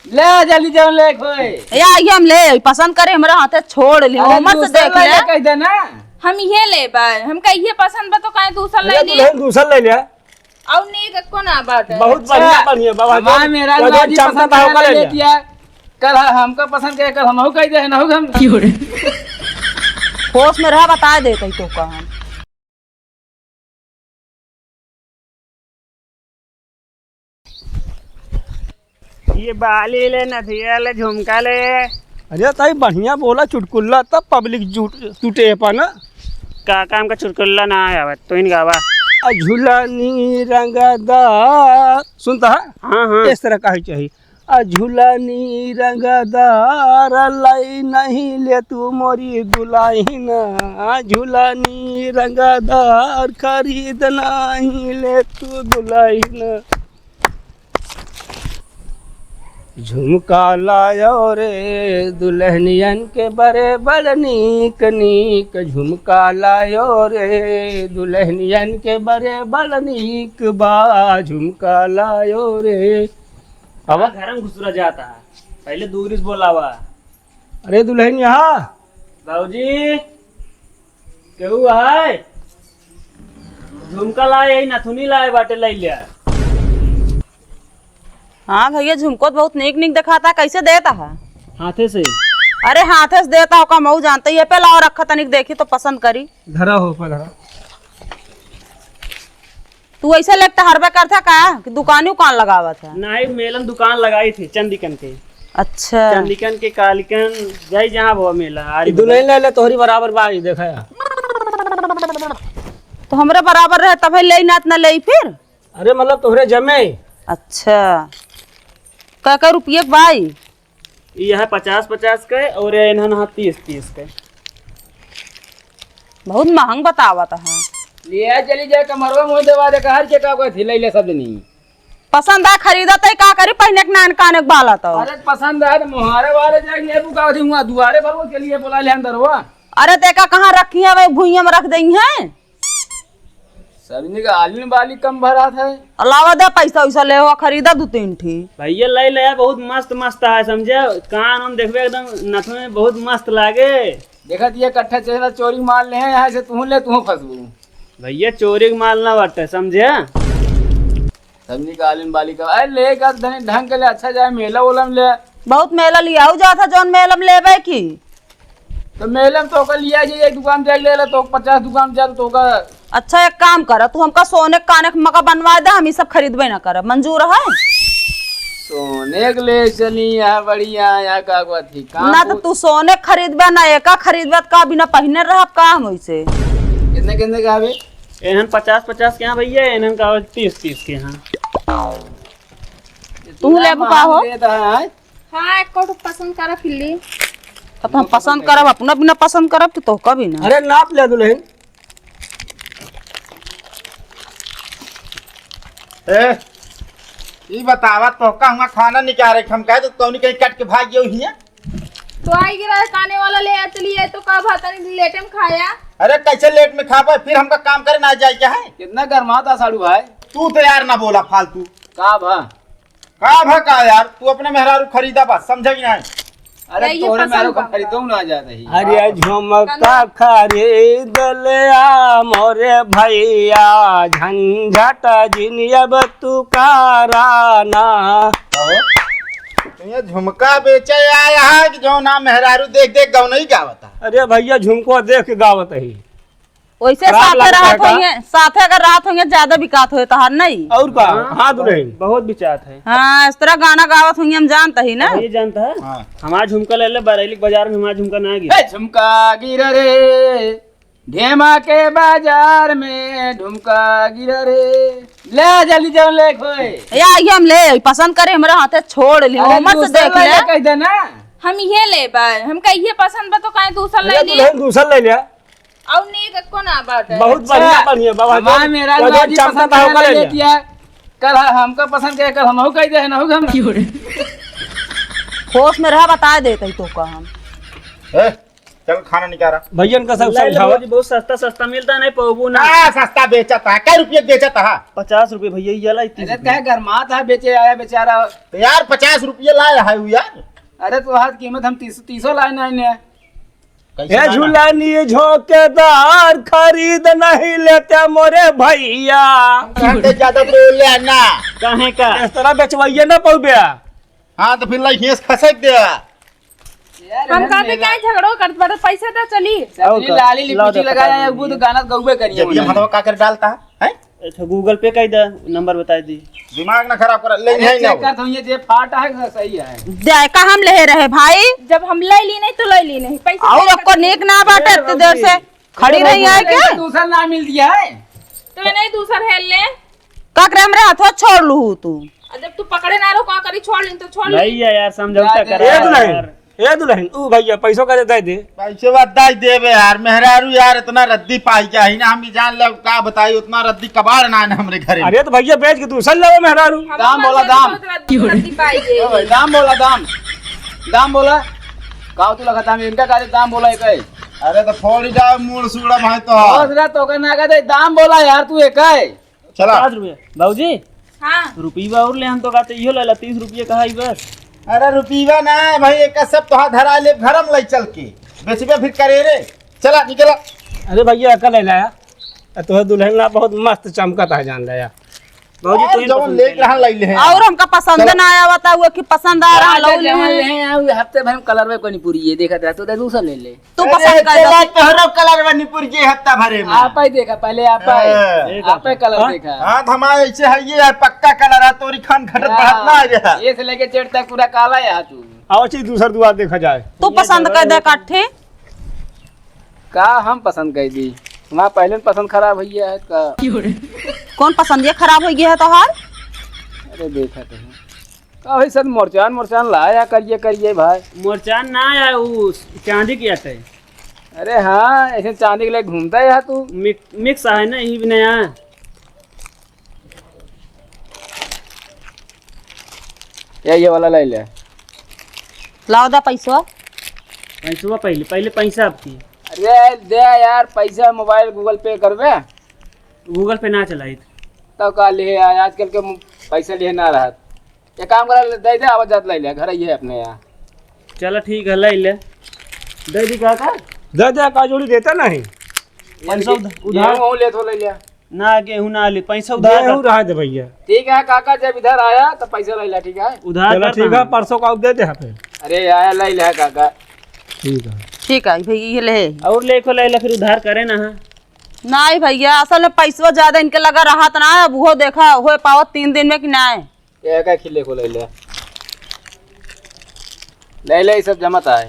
ले जल्दी जाओ ले खोए या ये हम ले पसंद करे हमरा हाथे छोड़ ली मत देख ले कह दे ना हम ये ले बाय हम कहिए पसंद बा तो काहे दूसरा ले ली दुल्हन दूसरा ले लिया और नीक को ना बात है बहुत बढ़िया बढ़िया बाबा हमारा मेरा बाजी पसंद है ले दिया कल हमका पसंद करे कल हमहू कह दे ना हम होश में रह बता दे कहीं तो का हम ये बाली ले नथिया ले झुमका ले। अरे ताई बढ़िया बोला चुटकुल्ला तब पब्लिक टूटे अपन का काम का चुटकुल्ला ना आया तो इन गावा झूलानी रंगदार सुनता है हाँ हाँ इस तरह का ही चाहिए झूलानी रंगदार लाई नहीं ले तू मोरी दुल्हन झूलानी रंगदार खरीद नहीं ले तू दुल्हन झुमका लायो रे दुल्हनियन के बड़े बड़ नीक नीक झुमका लायो रे दुल्हनियन के बड़े बड़ नीक बा झुमका लायो रे अब घर में घुसरा जाता है पहले दूरी से बोला हुआ। अरे दुल्हन यहाँ बाबूजी केहू है झुमका लाए नथुनी लाए बाटे लाई लिया। हाँ भैया झुमको तो बहुत नीक नीक दिखाता है कैसे देता है हाथे से अरे हाथे से देता हो का मऊ जानते ही है पहला और रखा तनिक देखी तो पसंद करी धरा हो पर धरा तू ऐसे लगता हर बार करता का कि दुकान उकान लगावा था नहीं मेलन दुकान लगाई थी चंदीकन के अच्छा चंदीकन के कालिकन जाई जहाँ हुआ मेला दुल्हन ले ले तोहरी बराबर बाई देखा तो हमरे बराबर रहे तब ले नात न ले फिर अरे मतलब तोहरे जमे अच्छा का रुपये भाई यह है 50-50 के और इन्हन 30-30 के बहुत महंग बतावा था लिया चली जाए कमरवा मुंह दबा दे हर के का थी ले ले सब नहीं पसंद आ खरीदा तो का करी पहने के नान काने के बाला तो अरे पसंद है तो मुहारे वाले जाके ले बुका थी हुआ दुआरे बाबू के लिए बोला ले अंदर हुआ अरे देखा कहाँ रखी है भाई भूइया में रख देंगे हैं सबने का आलू वाली कम भरा था अलावा दे पैसा वैसा ले हो खरीदा 2-3 ठी भैया ले ले बहुत मस्त मस्त है समझे कान हम देखबे एकदम नथुन में बहुत मस्त लागे देखा ये कट्ठा चेहरा चोरी माल ले यहाँ से तू ले तू फंसबू भैया चोरी के माल ना बाटे समझे सबने का आलू वाली का अरे ले का ढंग के ले अच्छा जाए मेला ओला में ले बहुत मेला लिया जाता जौन मेला में लेवे की तो मेले में तो लिया जाए एक दुकान देख ले तो 50 दुकान जा तो का अच्छा एक काम कर तू हमका सोने काने के मका बनवा दे हम सब खरीदबे ना कर मंजूर है सोने के ले चली यहाँ बढ़िया यहाँ का थी ना तो तू सोने खरीदबे ना एका खरीदबे का बिना पहने रह काम वैसे कितने कितने का है इन्हन 50-50 के यहाँ भैया इन्हन का 30-30 के यहाँ तू ले बुका हो हां एक को पसंद करा फिल्ली तो हम पसंद करब अपना बिना पसंद करब तो कभी ना अरे नाप ले दुल्हन ये बतावा तो का हुआ खाना निकाल रहे हम कहे तो कौन कहीं कट के भाग गयो हिया तो आई गिरा खाने वाला ले चलिए तो का भाता नहीं लेटे में खाया अरे कैसे लेट में खा पाए फिर हमका काम करे ना जाए क्या है कितना गर्मा था साड़ू भाई तू तो यार ना बोला फालतू का भा का यार तू अपने मेहरारू खरीदा बस समझे कि नहीं अरे ये तोरे पसंद मेरे को बा। खरीदो ना जाता ही अरे झुमका खरीद ले आ मोरे भैया झंझट जिनियब तू कराना ये झुमका बेचे आया है कि जो ना मेहरारू देख देख गाँव नहीं गावता अरे भैया झुमको देख के गावत ही वैसे खराब साथे लगता है रात का? होंगे साथे अगर रात होंगे ज्यादा बिकात होए तो हर नहीं और का हाँ दुल्हन बहुत बिचात है हाँ इस तरह गाना गावत होंगे हम जानते ही ना ये जानता है हाँ। हमारा झुमका ले ले बरेली बाजार में हमारा झुमका ना गिरा झुमका गिर रे ढेमा के बाजार में झुमका गिर रे ले जल्दी जाओ ले खोए या ये हम ले पसंद करे हमारे हाथे छोड़ ली मत देख ले कह दे ना हम ये ले बाय हम कहिए पसंद बा तो काहे दूसरा ले अरे ली दुल्हन दूसरा ले लिया और नीक को ना बात है बहुत बढ़िया बढ़िया बाबा हमारा मेरा जो बाजी चमका पसंद था है होगा ले ले लिया दिया कल हमका पसंद करे कल हमहू कह दे ना हम होश में रह बता दे कहीं तो का हम चल खाना निकाला। भैया का सब ले ले समझावा। भौजी, बहुत सस्ता सस्ता मिलता नहीं पबू ना। सस्ता बेचा था, क्या रुपये बेचा था? 50 रुपए भैया ये ला 30 अरे कहे गरमा था बेचे आया बेचारा। तो यार 50 रुपये लाए है वो यार। अरे तो हाथ कीमत हम 300 लाए नहीं। कैसे ये लाना? झूलानी झोंकेदार खरीद नहीं लेते मोरे भैया। घंटे ज्यादा बोले ना। काहे का इस तरह बेचवाइए ना पौबे। हाँ तो फिर लाई हेस खसक दे। हम कहते क्या झगड़ो करत बड़ा पैसा तो चली सबने लाली लिपस्टिक लगाया वो तो गाना गौबे करिए। जब ये हथवा का कर डालता है? अच्छा गूगल पे कह दे, नंबर बता दी। दिमाग ना खराब कर ले नहीं चेक ना। कर तो ये जे फाटा है सही है। जाए का हम ले रहे भाई जब हम ले ली नहीं तो ले ली नहीं पैसा और आपको नेक ना बाटे इतने देर से खड़ी रही है क्या दूसरा ना मिल दिया है। तो नहीं दूसर हेल ले का करे हमरे हाथवा छोड़ लू तू। और जब तू पकड़े ना रहो का करी छोड़ ली तो छोड़ ली। भैया यार समझौता ए करा ए यार। दुल्हन ए दुल्हन ऊ भैया पैसों का दे दे। पैसे बदाई देवे यार। मेहरारू यार इतना रद्दी पाई चाहिए ना। हम भी जान ले का बताई उतना रद्दी कबाड़ ना है हमरे घरे में। अरे तो भैया बेच के दूसरा ले मेहरारू। हम दाम अपना बोला, से दाम। बहुत रद्दी पाइए। ओ भाई, दाम बोला दाम बोला काव तू लगाता मैं इनका काहे दाम बोला एक है। अरे तो फोड़ जाओ मूड सूड़ा भाई तो। दूसरा तो करना का दे दाम बोला यार तू एक है। चला 50 रुपए भाजी हाँ रुपया और ले हम तो कहते इहो ले ला 30 रुपये कहा ही बस। अरे रुपीवा ना है भाई एक सब तो धरा ले घरम लाई चल के बेचबे फिर करे रे। चला निकला। अरे भैया अकल लाया तो दुल्हन ला बहुत मस्त चमकता है जान लिया। भाजी तो जवन ले रहा लाई ले। और हमका पसंद ना आया बता हुआ कि पसंद आ रहा लो ले हफ्ते भर में कलर में कोई नहीं पूरी ये देखा तो दूसरा ले ले। तू पसंद कर चला तोहरो कलर मणिपुर के हत्ता भरे में। आप ही देखा पहले आप ही कलर देखा। हाँ हमारे ऐसे है ये यार पक्का कलर है तोरी खान घटत बढ़त ना आ गया। ये से लेके चेट तक पूरा काला है तू। आओ चीज दूसरा दुआर देखा जाए। तू पसंद कर दे काठे का हम पसंद कर दी वहाँ पहले पसंद खराब हो गया है का। कौन पसंद ये खराब हो गया है तोहार। अरे देखा तो है का भाई सर मोरचान लाया करिए भाई। मोरचान ना आया वो चांदी की आते अरे हाँ ऐसे चांदी के लिए घूमता है यहाँ तू। मिक्स है ना यही भी नया। ये वाला ले ले। लाओ दा पैसा पैसा पहले पैसा आपकी अरे दे यार पैसा मोबाइल गूगल पे करबे गूगल पे ना चलाई तब का ले आजकल के पैसा लिए ना रहा। ये काम करा दे दे आवाज जात ले ले घर ये अपने यहाँ। चलो ठीक है ले ले दे दी का दे दे का जोड़ी देता नहीं। पैसा उधार उधार ले तो ले लिया। ना गेहूं ना ले पैसा उधार गेहूं रहा दे भैया। ठीक है काका जब इधर आया तो पैसा ले लिया ठीक है। उधार चलो करता ठीक है हूं। परसों का दे दे पे। अरे आया ले लिया काका। ठीक है ठीक है भैया ये ले और ले को ले ले फिर उधार करे ना। नहीं भैया असल में पैसा ज्यादा इनके लगा रहा था ना अब वो देखा हो पावत 3 दिन में कि ना ये का खिले को ले लिया ले सब जमाता है।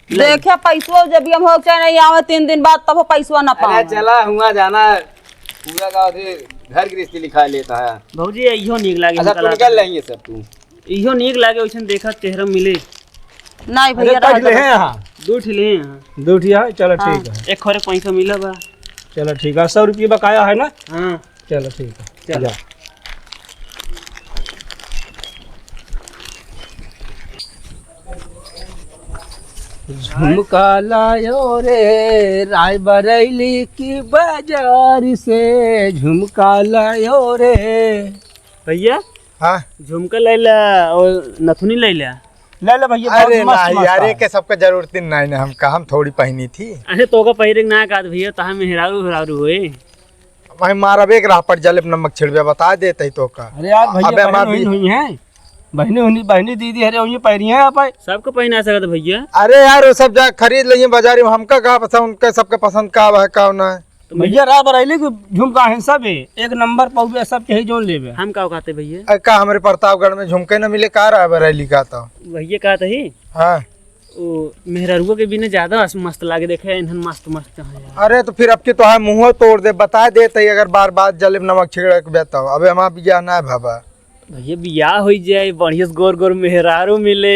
देखिए पैसा जब हम हो चाहे नहीं आवे 3 दिन बाद तब पैसा ना अरे पाओ। चला हुआ जाना पूरा का घर गृहस्थी लिखा लेता है। भौजी इहो नीक लागे अच्छा तू निकल रही है सब तू। इहो नीक लागे वैसन देखा चेहरा मिले। नहीं अरे भैया कट ले हैं यहाँ दो ठिले हैं दो ठिया है चलो ठीक है। एक खोरे पैसा मिला बा। चलो ठीक है 100 रुपये बकाया है ना। हाँ चलो ठीक है चलो। जा। झुमका लायो रे राय बरेली की बाजार से झुमका लायो रे। भैया हाँ झुमका ले ला और नथुनी ले ला। ले ले भैया अरे बहुत मस्त नहीं मस्त यार है। ये के सबके जरूरत नहीं ना हम थोड़ी पहनी थी। अरे तो का पहिरे ना काद भैया तहा में हेरारू होए। मैं मारा बेग राह पर जलेब नमक छिड़वे बता देते तो का। अरे यार भैया अबे हमार बहनी हुई हैं बहनी दीदी अरे उन्हीं पहनी है आप। सबको पहना सकत भैया। अरे यार वो सब जा खरीद लिए बाजारी में हमका कहा पसंद उनके सबके पसंद का है का ना है। तो भैया राय बरेली की झुमका है सब है एक नंबर पौवे सब के ही जोन लेबे। हम का कहते भैया का हमारे प्रतापगढ़ में झुमके न मिले का रहा बरेली का तो। भैया कहते ही हाँ वो मेहरारुआ के बिना ज्यादा मस्त लागे देखे इन्हन मस्त मस्त है यार। अरे तो फिर अब की तो है मुँह तोड़ दे बता देते अगर बार बार जलेब नमक छिड़क बेता अबे हमारा बिया ना है बाबा। भैया बियाह हो जाए बढ़िया से गोर गोर मेहरारू मिले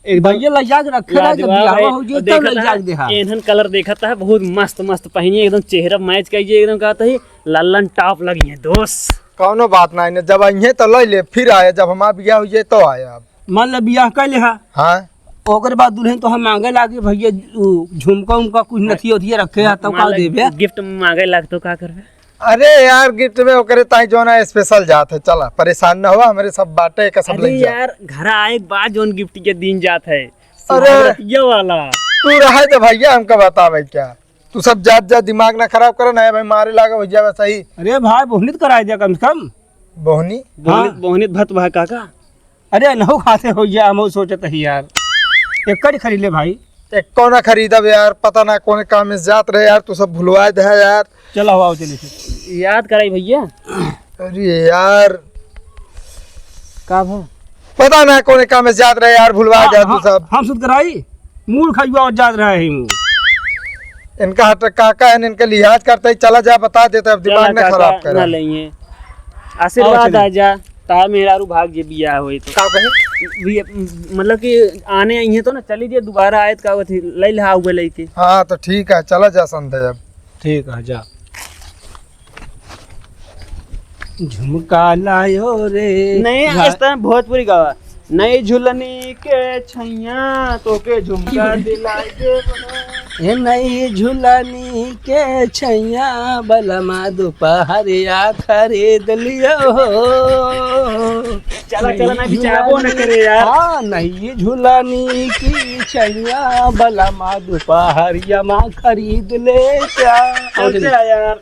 एक भैया लजा के रखे ना जब बियाह हो जे तब लजा के देहा। इन्हन कलर देखा था बहुत मस्त मस्त पहनिए एकदम चेहरा मैच करिए एकदम कहता ही लल्लन टॉप लगी है दोस्त। कौनो बात नहीं ने जब अइहे तो ले ले फिर आया जब हमारा बिया हो जाए तो आया अब। मान लो बियाह कैले हा हाँ ओकर बाद दुल्हन तो हम मांगे लागे भैया झुमका उमका कुछ नथी उथिया रखे है तब का देबे। गिफ्ट मांगे लाग तो का करबे? अरे यार गिफ्ट में ओकरे ताई जो ना स्पेशल जात है, चला परेशान ना हुआ, हमारे सब बाटे का सब अरे लग जा। यार घर आए के बाद जोन गिफ्ट के दिन जात है अरे ये वाला तू रहा तो भैया हमका बतावे क्या, तू सब जात जात दिमाग ना खराब करो ना भाई, मारे लागा भैया वैसा ही। अरे भाई बोहनित करा दिया कम से कम। बोहनी बोहनित भत भा काका। अरे नहो खाते हो या हम सोचत ही यार एक कड़ी खरीद ले भाई। एक कौन खरीदब यार, पता ना कौन काम में जात रहे यार, तू सब भुलवा दे यार। चलो हवा चले से याद कराई भैया। अरे यार का भा पता ना कौन काम में जात रहे यार, भुलवा जा तू सब। हम सुध कराई मूड खाइबा और जात रहा है इनका हट काका है, इनके लिहाज करते ही चला जा, बता देते अब दिमाग ना खराब ना कर। लेंगे आशीर्वाद आ जा ता मेहरारू भाग जे बिया होई तो का कहे मतलब कि आने आई है तो ना चली जे दोबारा आयत का थी ले ले आऊ ले के। हाँ तो ठीक है चला जा संदेह। अब ठीक है जा। झुमका लायो रे नहीं इस तरह भोजपुरी गावा नई झुलनी के छैया तो के झुमका दिलाए दे हे नई झुलनी के छैया बलमा दोपहरिया खरीद लियो। चला चला ना बिचाबो न करे यार। हाँ नई झुलनी की छैया बलमा दोपहरिया माँ खरीद ले क्या। चलते यार।